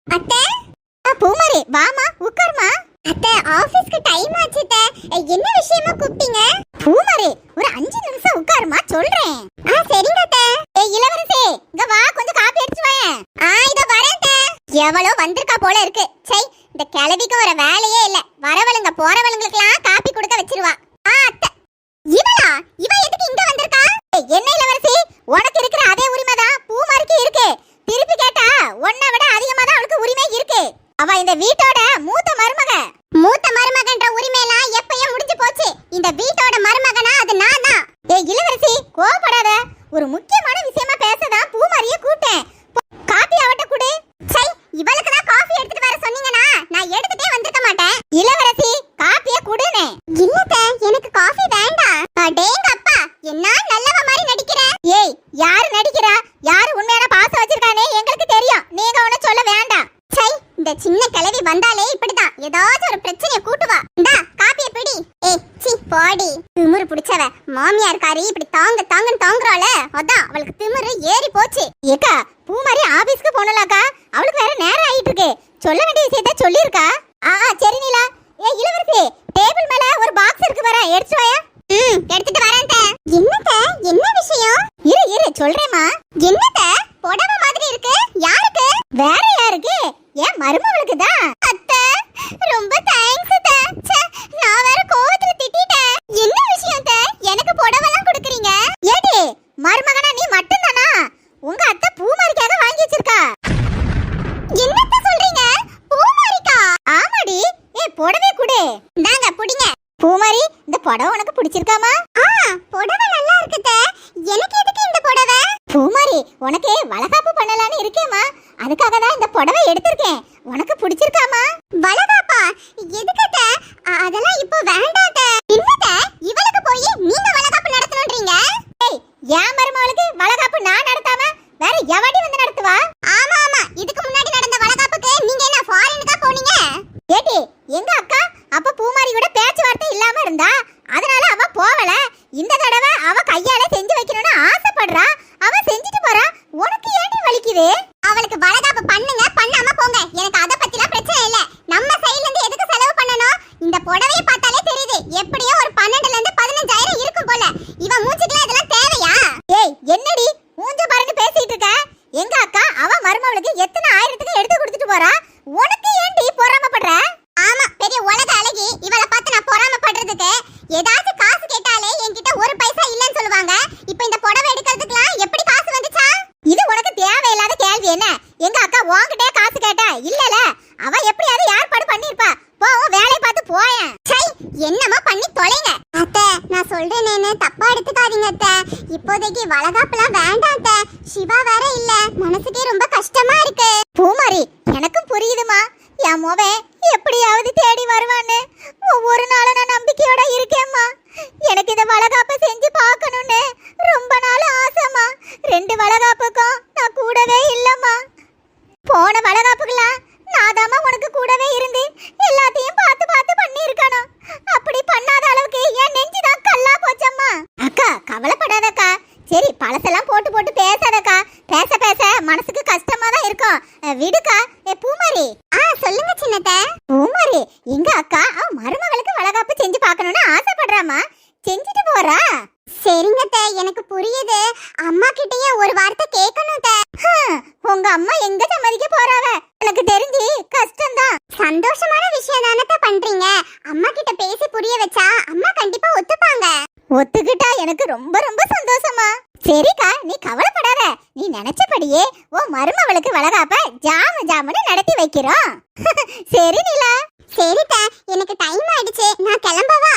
அத்தை, பூமாரி வாமா உட்காருமா. அத்தை, ஆபீஸ்க்கு டைம் ஆச்சு அத்தை. என்ன விஷயமா கூப்பிட்டீங்க? பூமாரி ஒரு 5 நிமிஷம் உட்காருமா சொல்றேன். சரிங்க அத்தை. இளவரசே இங்க வா, கொஞ்சம் காபி எடுத்து வாயேன். இத வரேன் அத்தை. எவ்வளோ வந்திருக்கா போல இருக்கு. சை, இந்த கிளவிக்கு ஒரு வேலையே இல்ல. வரவளுங்க போறவளுங்களுக்கெல்லாம் காபி கொடுக்க வச்சிருவா. அத்தை, இவ எதுக்கு இங்க வந்திருக்கா? என்ன இளவரசி, உனக்கு இருக்கிற அதே உரிமை தான் பூமாரிக்கு இருக்கு. திருப்பி கேட்டா உன்னை விட அதிகமா தான் அவளுக்கு உரிமை இருக்கு. அவ இந்த வீட்டோட மூத்த மருமக. மூத்த மருமகன்ற உரிமை எல்லாம் எப்பயும் முடிஞ்சு போச்சு. இந்த வீட்டோட மருமகனா அது நான் தான். இளவரசி கோவப்படாத. ஒரு முக்கியமான விஷயமா பேசதான் பூமாரியை கூட்டேன். காபி அவட்ட குடு. சை, இவளுக்கு தான் காபி எடுத்துட்டு வர சொன்னீங்கனா நான் எடுத்துட்டே வந்திருக்க மாட்டேன். இளவரசி காபியை குடுனே. இல்லத்த, எனக்கு காபி வேண்டாம். அடேங்க அப்பா, என்ன நல்லவ மாதிரி நடிக்கிற. ஏய், யாரு நடிக்கிறா? யாரு உண்மையான பாசம் வச்சிருக்கானே எங்களுக்கு தெரியும். நீங்க ஒண்ணு சொல்ல வேண்டாம். சை, இந்த சின்ன கிழவி வந்தாலே இப்படிதான் ஏதாச்சும் ஒரு பிரச்சனையை கூட்டுவா. இந்தா காப்பியை பிடி. சி போடி. திமிரு பிடிச்சவ மாமியார் காரி இப்படி தாங்கன்னு தாங்குறாள, அதான் அவளுக்கு திமிரு ஏறி போச்சு. ஏக்கா, பூமாரி ஆபீஸ்க்கு போனலாக்கா. அவளுக்கு வேற நேரம் ஆயிட்டு இருக்கு. சொல்ல வேண்டிய விஷயத்த சொல்லிருக்கா. சரி நீலா. இளவரசி, டேபிள் மேல ஒரு பாக்ஸ் இருக்கு, வர எடுத்து வாயா. எடுத்துட்டு வரேன். என்னத்த, என்ன விஷயம்? இரு சொல்றேம்மா. என்னத்த, புடவை மாதிரி இருக்கு. யாருக்கு? வேற யாருக்கு? ஏன் மருமகளுக்கு தான். அத்தை, ரொம்ப தேங்க்ஸ் அத்தை. நான் வேற கோவத்துல திட்டிட்டேன். என்ன விஷயம் அத்தை? எனக்கு புடவைலாம் கொடுக்குறீங்க. ஏடி, மருமகனா நீ மட்டும் தானா? உங்க அத்தை பூமாரிக்காக வாங்கி வச்சிருக்கா. என்னத்த சொல்றீங்க? பூமாரிக்கா? ஆமாடி. புடவை குடு. இந்தாங்க புடிங்க. பூமாரி, இந்த புடவை உனக்கு பிடிச்சிருக்காமா? புடவை நல்லா இருக்குதே. எனக்கு எதுக்கு இந்த புடவை? பூமாரி, உனக்கு வளகாப்பு பண்ணலாம்னு இருக்கேமா. அதுக்காக தான் இந்த புடவை எடுத்துர்க்கேன். உனக்கு பிடிச்சிருக்காமா? வளகாப்பா? எதுக்குத? அதெல்லாம் இப்போ வேண்டாத. என்னத, இவளுக்கு போய் நீங்க வளகாப்பு நடத்தணும்ன்றீங்க? ஏன் மருமகளுக்கு வளகாப்பு நான் நடத்தாம வேற எவடி வந்து நடத்துவா? ஆமா, இதுக்கு முன்னாடி நடந்த வளகாப்புக்கு நீங்க என்ன ஃபாரினுக்கா போனீங்க? ஏடி, எங்க அக்கா அப்ப பூமாரி கூட பேச்சுவார்த்தை இல்லாம இருந்தா, அதனால அவ போவல. இந்த தடவை அவ கையால செஞ்சு வைக்கணும்னு ஆசைப்படுறா. அவ செஞ்சுட்டு போறா. உனக்கு ஏண்டி வலிக்குது? அவளுக்கு வளகாப்பு பண்ணுங்க, பண்ணாம போங்க. எனக்கு அத பத்திலாம் பிரச்சனை இல்ல. நம்ம சைடுல இருந்து எதுக்கு செலவு பண்ணனும்? இந்த புடவையை பார்த்தாலே தெரியுது. எப்படியோ ஒரு 12ல இருந்து 15,000 இருக்கும் போல. இவ மூஞ்சிக்குலாம் இதெல்லாம் தேவையா? என்னடி மூஞ்ச பாருன்னு பேசிட்டு இருக்க? எங்க அக்கா அவ மருமகளுக்கு எத்தனை ஆயிரத்துக்கு எடுத்து கொடுத்துட்டு போறா. உனக்கு ஏண்டி பொறாமப்படுற? ஆமா, பெரிய உலக அழகி. இவளை பார்த்து நான் பொறாமப்படுறதுக்கு? ஏதாச்சும் காசு கேட்டாலே என்கிட்ட ஒரு பைசா இல்லன்னு சொல்லுவாங்க. இப்போ இந்த புடவை எடுக்கிறதுக்குலாம் எப்படி காசு வந்துச்சா? இது உனக்கு தேவையில்லாத கேள்வி என்ன? எங்க அக்கா உன்கிட்டே காசு கேட்டா இல்லல. அவ எப்படியாவது ஏற்பாடு பண்ணிருப்பா. போ, வேலைய பார்த்து போயேன். சை, என்னமா பண்ணி தொலைங்க. அத்தை, நான் சொல்றேனேன்னு தப்பா எடுத்துக்காதீங்க அத்தை. இப்போதைக்கு வளகாப்புலாம் வேண்டாம் அத்தை. சிவா வேற இல்ல. மனசுக்கே ரொம்ப கஷ்டமா இருக்கு. பூமாரி, எனக்கும் புரியுதுமா. என் மோவே எப்படியாவது தேடி வருவான்னு ஒவ்வொரு நாளும் நான் நம்பிக்கையோட இருக்கேம்மா. எனக்கு இந்த வளகாப்பை செஞ்சு பார்க்கணும்னு ரொம்ப நாள் ஆசைமா. 2 வளகாப்புக்கும் நான் கூடவே இல்லம்மா. போன வளகாப்புக்கெல்லாம் நாதாமா உனக்கு கூடவே இருந்து எல்லாத்தையும் பார்த்து பார்த்து பண்ணியிருக்கணும். அப்படி பண்ணாத அளவுக்கு என் நெஞ்சுதான் கல்லா போச்சம்மா. அக்கா, கவலைப்படாதக்கா. சரி, பழசெல்லாம் போட்டு போட்டு பேசாதக்கா. பேச பேச மனசுக்கு கஷ்டமா தான் இருக்கும். விடுக்கா. பூமாரி. சொல்லுங்க சின்னத்தை. பூமாரி, எங்க அக்கா அவ மருமகளுக்கு வளகாப்பு செஞ்சு பார்க்கணும்னு ஆசைப்படுறாமா. செஞ்சுட்டு போறா. சரிங்கத்த, எனக்கு புரியுது. அம்மா கிட்டயே ஒரு வார்த்தை கேட்கணும். உங்க அம்மா எங்க சம்மதிக்க போறாவ? எனக்கு தெரிஞ்சு கஷ்டம்தான். சந்தோஷமான விஷயம் தானே பண்றீங்க. அம்மா கிட்ட பேசி புரிய வச்சா அம்மா கண்டிப்பா ஒத்துப்பாங்க. ஒத்துக்கிட்டா எனக்கு ரொம்ப ரொம்ப சந்தோஷமா. சரிக்கா, நீ கவலைப்படாத. நீ நினைச்சபடியே உன் மருமகளுக்கு வளகாப்ப ஜாமுன்னு நடத்தி வைக்கிறோம். சரி நீலா. சரிதா, எனக்கு டைம் ஆயிடுச்சு. நான் கிளம்பவா?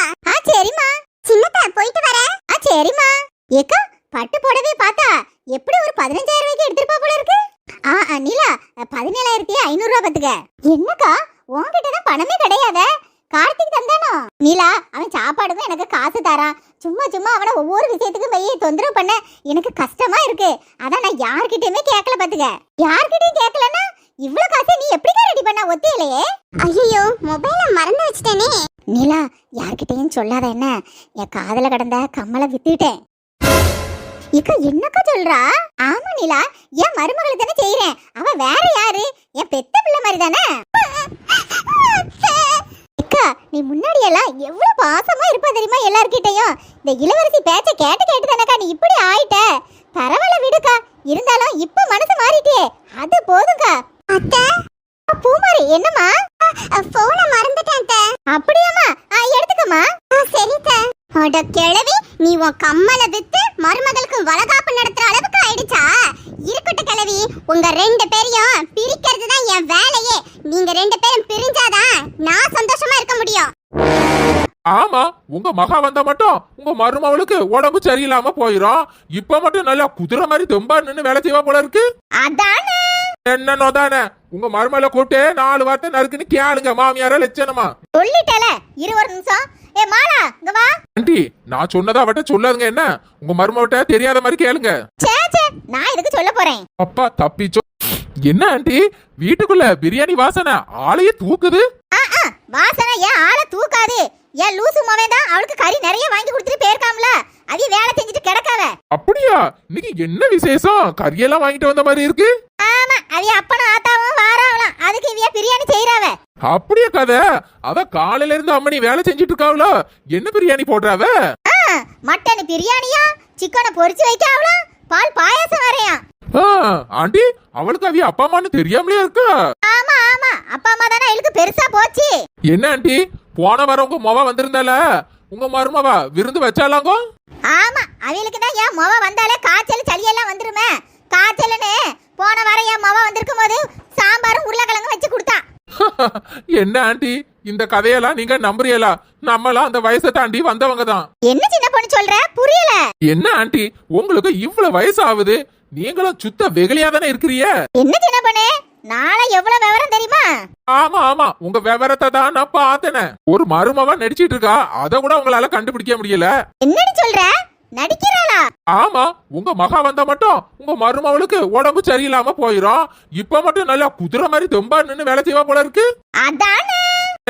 சரிம்மா. சின்னதா, போயிட்டு வரேன். சரிம்மா. ஏக்கா, பட்டு புடவை பார்த்தா எப்படி ஒரு 15,000 ரூபாய்க்கு எடுத்துப்பா போல இருக்கு. நீலா, 17,500 ரூபாய் பத்துக்க. என்னக்கா, உன்கிட்ட தான் பணமே கிடையாத? கார்த்திக் தந்தானோ? நீலா, அவன் சாப்பாடுக்கும் எனக்கு காசு தரான். சும்மா அவனை ஒவ்வொரு விஷயத்துக்கும் போய் தொந்தரவு பண்ண எனக்கு கஷ்டமா இருக்கு. அதான் நான் யார்கிட்டயுமே கேட்கல பாத்துக்க. யார்கிட்டயும் கேட்கலன்னா இவ்வளவு காசை நீ எப்படிக்கா ரெடி பண்ண? ஒத்தையிலையே. ஐயோ, மொபைல மறந்து வச்சிட்டேனே. நீலா, யார்கிட்டயும் சொல்லாத என்ன. என் காதல கடந்த கம்மலை வித்துட்டேன். இக்க என்னக்கா சொல்றா? ஆமா நிலா, என் மருமகளுக்கு தானே செய்யறேன். அவ வேற யாரு? என் பெத்த பிள்ளை மாதிரி தானே. அக்கா, நீ முன்னாடி எல்லாம் எவ்வளவு பாசமா இருப்ப தெரியுமா எல்லார்கிட்டயும். இந்த இளவரசி பேச்ச கேட்டு கேட்டு தானக்கா நீ இப்படி ஆயிட்ட. பரவாயில்ல விடுக்கா, இருந்தாலும் இப்ப மனசு மாறிட்டே, அது போதும்க்கா. அத்தை, பூமாரி என்னம்மா? போன மறந்துட்டேன் அத்தை. அப்படியாம்மா? எடுத்துக்கம்மா. சரிதா. அட கிழவி, நீ உன் கம்மலை வித்து மருமகளுக்கு வளகாப்பு நடத்துற அளவுக்கு ஆயிடுச்சா? இருக்கட்டும் கிழவி, உங்க ரெண்டு பேரையும் பிரிக்கிறது தான் என் வேலையே. நீங்க ரெண்டு பேரும் பிரிஞ்சாதான் நான் சந்தோஷமா இருக்க முடியும். ஆமா, உங்க மகா வந்தா மட்டும் உங்க மருமவளுக்கு உடம்பு சரியில்லாம போயிரும். இப்ப மட்டும் நல்லா குதிரை மாதிரி தெம்பா நின்னு வேலை செய்வா போல இருக்கு. அதானே என்னன்னோ தானே, உங்க மருமகளை கூப்பிட்டு 4 வார்த்தை நறுக்குன்னு கேளுங்க. மாமியார லட்சணமா சொல்லிட்டல. ஒரு நிமிஷம். மாலா, இங்க வா. ஆண்டி, நான் சொன்னதா அவட்ட சொல்லாதுங்க. என்ன உங்க மருமவட்ட தெரியாத மாதிரி கேளுங்க. சே, நான் இதுக்கு சொல்ல போறேன். அப்பா தப்பிச்சோ. என்ன ஆண்டி, வீட்டுக்குள்ள பிரியாணி வாசனை ஆளையே தூக்குது. வாசனை ஏன் ஆளை தூக்காது? ஏன் லூசு மவன் தான் அவளுக்கு கறி நிறைய வாங்கி கொடுத்துட்டு போயிருக்காம்ல, அது வேலை செஞ்சுட்டு கிடக்காவ. அப்படியா? இன்னைக்கு என்ன விசேஷம்? கறியெல்லாம் வாங்கிட்டு வந்த மாதிரி இருக்கு. ஆமா, அவிய அப்பனும் ஆத்தாவும் வாராவலாம், அதுக்கு இவிய பிரியாணி செய்யறாவ. அப்படியே கதை. அத காலையில இருந்து அம்மனி வேலை செஞ்சுட்டு இருக்காவளோ. என்ன பிரியாணி போடுறாவ? மட்டன் பிரியாணியா, சிக்கனை பொரிச்சு வைக்காவலாம், பால் பாயாசம் வரையா. ஆண்டி, அவளுக்கு அவிய அப்பா அம்மான்னு தெரியாமலே இருக்கா? ஆமா ஆமா, அப்பா அம்மா தானே அவளுக்கு பெருசா போச்சு. என்ன ஆண்டி, போன வாரம் உங்க மொவ வந்திருந்தால, உங்க மருமவா விருந்து வச்சாலாங்கோ? ஆமா, அவளுக்கு தான் என் மொவ வந்தாலே காய்ச்சல் சளி எல்லாம் வந்துருமே. காய்ச்சல்னு போன வாரம் என் மொவ வந்திருக்கும் போது சாம்பாரும் உருளைக்கிழங்கு வச்சு கொடுத்தா. என்ன ஆண்டி, இந்த கதையெல்லாம் நீங்க நம்புறீங்களா? நம்மளாம் அந்த வயசை தாண்டி வந்தவங்க தான். என்ன சின்ன பொண்ணு சொல்ற? புரியல. என்ன ஆண்டி, உங்களுக்கு இவ்வளவு வயசு ஆகுது, நீங்களும் சுத்த வெகுளியா தானே இருக்கிறீங்க. என்ன சின்ன பொண்ணு, நாளை எவ்வளவு விவரம் தெரியுமா? ஆமா ஆமா, உங்க விவரத்தை தான் நான் பார்த்தேன். ஒரு மருமவா நடிச்சிட்டு இருக்கா, அத கூட உங்களால கண்டுபிடிக்க முடியல. என்னடி சொல்ற? நடிக்கிறாளா? ஆமா, உங்க மகா வந்தா மட்டும் உங்க மருமவளுக்கு உடம்பு சரியில்லாம போயிரும். இப்ப மட்டும் நல்லா குதிரை மாதிரி தெம்பா நின்னு வேலை செய்வா போல இருக்கு. அதானே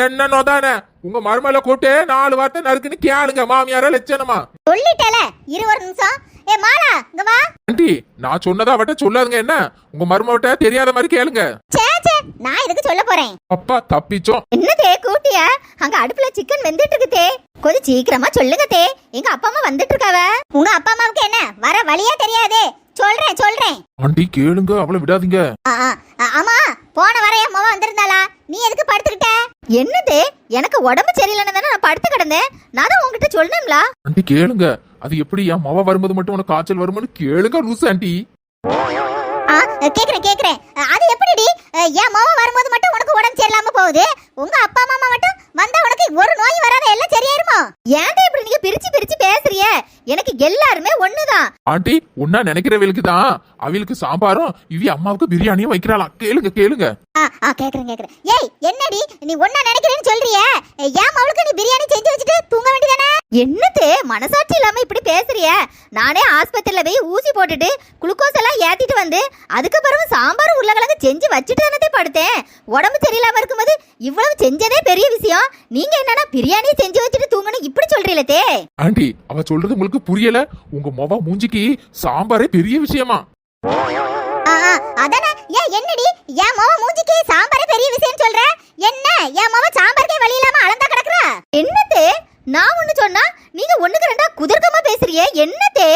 என்னன்னோ தானே, உங்க மருமகளை கூப்பிட்டு 4 வார்த்தை நறுக்குன்னு கேளுங்க. மாமியார லட்சணமா சொல்லிட்டல. ஒரு நிமிஷம். மாலா, இங்க வா. ஆண்டி, நான் சொன்னதா அவட்ட சொல்லாதுங்க. என்ன உங்க மருமவட்ட தெரியாத மாதிரி கேளுங்க. சே, நான் இதுக்கு சொல்ல போறேன். அப்பா தப்பிச்சோம். என்னதே கூட்டியா? அங்க அடுப்புல சிக்கன் வெந்துட்டு இருக்குதே, கொஞ்சம் சீக்கிரமா சொல்லுங்க தே. எங்க அப்பா அம்மா வந்துட்டு இருக்காவ. உங்க அப்பா அம்மாவுக்கு என்ன வர வழியா தெரியாதே. சொல்றேன். ஆண்டி கேளுங்க, அவளை விடாதீங்க. ஆமா, போன வர என் மொவ வந்திருந்தாளா? நீ எதுக்கு படுத்துக்கிட்ட? என்னது, எனக்கு உடம்பு சரியில்லைன்னு தானே நான் படுத்து கிடந்தேன். நான் தான் உங்ககிட்ட சொல்லணும்ல. ஆண்டி கேளுங்க, அது எப்படி என் மவ வரும்போது மட்டும் உனக்கு காய்ச்சல் வருமானு கேளுங்க லூசு ஆண்டி. கேக்குறேன். அது எப்படிடி என் மொவ வரும்போது மட்டும் உனக்கு உடம்பு சரியில்லாம போகுது, உங்க அப்பா அம்மா மட்டும் வந்தா உனக்கு ஒரு நோய் வராத எல்லாம் சரியாயிருமா? ஏன்டா இப்படி நீங்க பிரிச்சு பேசுறிய? எனக்கு எல்லாருமே ஒண்ணுதான். ஆண்டி, உன்னா நினைக்கிறவங்களுக்கு தான் அவளுக்கு சாம்பாரும் இவி அம்மாவுக்கு பிரியாணியும் வைக்கிறாளாம். கேளுங்க. கேக்குறேன். ஏய், என்னடி நீ ஒண்ணா நினைக்கிறேன்னு சொல்றிய? ஏன் அவளுக்கு நீ பிரியாணி செஞ்சு வச்சுட்டு தூங்க வேண்டியதானே? என்னது மனசாட்சி இல்லாம இப்படி பேசுறிய? நானே ஆஸ்பத்திரியில போய் ஊசி போட்டுட்டு குளுக்கோஸ் எல்லாம் ஏத்திட்டு வந்து அதுக்கப்புறம் சாம்பார் உருளைக்கிழங்கு செஞ்சு வச்சுட்டு தானே படுத்தேன். உடம்பு சரியில்லாம இருக்கும்போது இவ்வளவு செஞ்சதே பெரிய விஷயம். நீங்க என்னன்னா பிரியாணி செஞ்சு வச்சுட்டு தூங்கணும் இப்படி சொல்றீங்களே? ஆண்டி, அவ சொல்றது உங்களுக்கு புரியல. உங்க மொவ மூஞ்சிக்கு சாம்பாரே பெரிய விஷயமா. அதானே. என்னடி என் மொவ மூஞ்சிக்கு சாம்பாரே பெரிய விஷயம் சொல்ற? என்ன என் மொவ சாம்பாருக்கே வழி இல்லாம அளந்தா கிடக்குறா? என்னது, நான் ஒண்ணு சொன்னா நீங்க ஒண்ணுக்கு ரெண்டா குதர்க்கமா பேசுறிய? என்னது?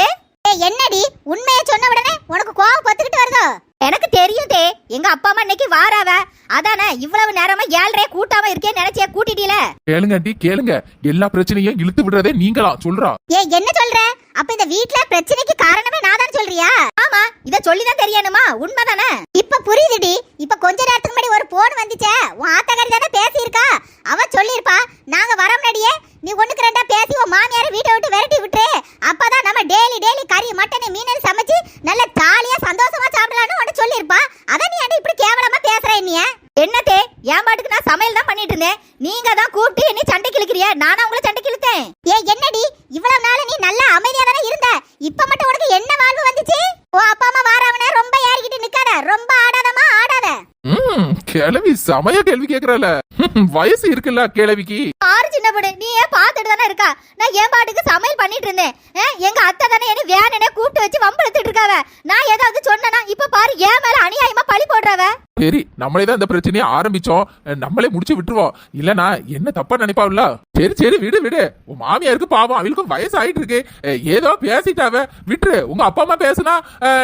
என்னடி உண்மையை சொன்ன உடனே உனக்கு கோவம் பத்துக்கிட்டு வருதோ? எனக்கு தெரியும் தே, எங்க அப்பா அம்மா இன்னைக்கு வாராவ. அதானே இவ்வளவு நேரமா 7:30 கூட்டாம இருக்கே நினைச்சியா கூட்டிட்டீல? கேளுங்க ஆண்டி கேளுங்க, எல்லா பிரச்சனையும் இழுத்து விடுறதே நீங்களா சொல்றா. என்ன சொல்ற? அப்ப இந்த வீட்ல பிரச்சனைக்கு காரணமே நான் தான் சொல்றியா? ஆமா, இத சொல்லிதான் தெரியணுமா? உண்மைதானே? இப்ப புரியுதுடி. இப்ப கொஞ்ச நேரத்துக்கு முன்னாடி ஒரு போன் வந்துச்சே, உன் ஆத்தாக்காரி தானே பேசியிருக்கா. அவ சொல்லிருப்பா, நாங்க வர முன்னாடியே நீ ஒண்ணுக்கு ரெண்டா பேசி உன் மாமியார வீட்டை விட்டு விரட்டி விட்டுரு. அப்பதான் நம்ம டெய்லி கறி மட்டன் மீன் சமைச்சு நல்ல ஜாலியா சந்தோஷமா சாப்பிடலாம்னு உன்கிட்ட சொல்லிருப்பா. அத நீ அடி இப்படி கேவலமா பேசுற? நீ என்னதே, என் பாட்டுக்கு நான் சமையல் தான் பண்ணிட்டு இருந்தேன். நீங்க தான் கூப்பிட்டு என்ன சண்டை கிழக்கிறிய? நானா உங்களை சண்டை கிழத்தேன்? என்னடி இவ்வளவு நாள் நீ நல்லா அமைதியா தானே இருந்த, இப்ப மட்டும் உனக்கு என்ன வாழ்வு வந்துச்சு? ஓ அப்பா அம்மா வாராவனே ரொம்ப ஏறிக்கிட்டு நிக்காத, ரொம்ப ஆடாதமா ஆடாத. கிழவி சமய கேள்வி கேக்குறல. வயசு இருக்குல்ல கிழவிக்கு. ஆறு சின்ன பொண்ணு நீ ஏன் பாத்துட்டு தானே இருக்கா? நான் என் பாட்டுக்கு சமையல் பண்ணிட்டு இருந்தேன். எங்க அத்தை தானே என்ன வேணுனே கூப்பிட்டு வச்சு வம்பளத்துட்டு இருக்காவ. நான் ஏதாவது சொன்னனா இப்ப பாரு என் மேல அநியாயமா பழி போடுறவ. சரி, நம்மளே தான் இந்த பிரச்சனையை ஆரம்பிச்சோம், நம்மளே முடிச்சு விட்டுருவோம். இல்லனா என்ன தப்பா நினைப்பாவில்ல? சரி சரி, விடு விடு. உன் மாமியாருக்கு பாவம், அவளுக்கும் வயசு ஆயிட்டு இருக்கு. ஏதோ பேசிட்டாவ, விட்டுரு. உங்க அப்பா அம்மா பேசுனா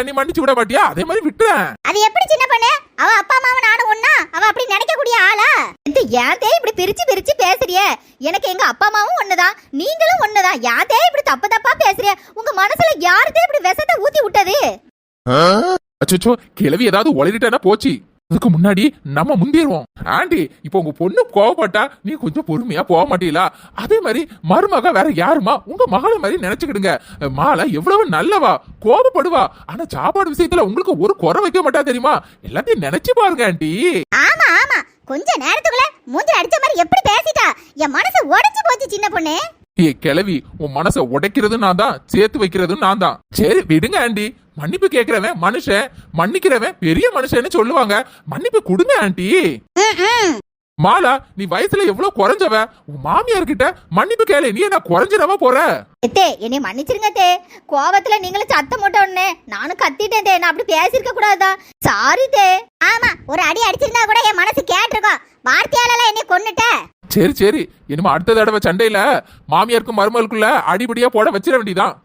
நீ மன்னிச்சு விட மாட்டியா? அதே மாதிரி விட்டுறேன். அது எப்படி சின்ன பொண்ணு? அவ அப்பா அம்மாவை நானும் ஒண்ணா? அவ அப்படி நினைக்கக்கூடிய ஆளா? இந்த யாத்தே இப்படி பிரிச்சு பேசுறியே? எனக்கு எங்க அப்பா அம்மாவும் ஒண்ணுதான், நீங்களும் ஒண்ணுதான். யாத்தே இப்படி தப்பு தப்பா பேசுறிய? உங்க மனசுல யாருதே இப்படி விஷத்தை ஊத்தி விட்டது? அச்சோ, கிளவி ஏதாவது உளறிட்டானா போச்சு. அதுக்கு முன்னாடி நம்ம முந்திடுவோம். ஆண்டி, இப்போ உங்க பொண்ணு கோவப்பட்டா நீ கொஞ்சம் பொறுமையா போக மாட்டீங்களா? அதே மாதிரி மருமக வேற யாருமா? உங்க மகளை மாதிரி நினைச்சுக்கிடுங்க. மாலை எவ்வளவு நல்லவா, கோபப்படுவா. ஆனா சாப்பாடு விஷயத்துல உங்களுக்கு ஒரு குறை வைக்க மாட்டா தெரியுமா? எல்லாத்தையும் நினைச்சு பாருங்க ஆண்டி. ஆமா ஆமா, கொஞ்ச நேரத்துக்குள்ள மூஞ்சி அடிச்ச மாதிரி எப்படி பேசிட்டா? என் மனசு உடைஞ்சு போச்சு சின்ன பொண்ணு. ஏ கிளவி, உன் மனசை உடைக்கிறது நான் தான், சேர்த்து வைக்கிறது நான் தான். சரி விடுங்க ஆண்டி. மன்னிப்பு கேட்கிறவன் மனுஷன், மன்னிக்கிறவன் பெரிய மனுஷன்னு சொல்லுவாங்க. மன்னிப்பு கொடுங்க ஆண்டி. மாலா, நீ வயசுல எவ்வளவு குறைஞ்சவ? உன் மாமியார் கிட்ட மன்னிப்பு கேளு. நீ என்ன குறைஞ்சிடவா போற? தே என்னை மன்னிச்சிருங்க தே. கோவத்துல நீங்களும் சத்தம் போட்ட உடனே நானும் கத்திட்டேன் தே. நான் அப்படி பேசிருக்க கூடாதா? சாரி தே. ஆமா, ஒரு அடி அடிச்சிருந்தா கூட என் மனசு கேட்டிருக்கும். வார்த்தையால என்னை கொன்னுட்ட. சரி சரி, இனிமே அடுத்த தடவை சண்டையில மாமியாருக்கும் மருமகளுக்குள்ள அடிபடியா போட வச்சிட வேண்டியதான்.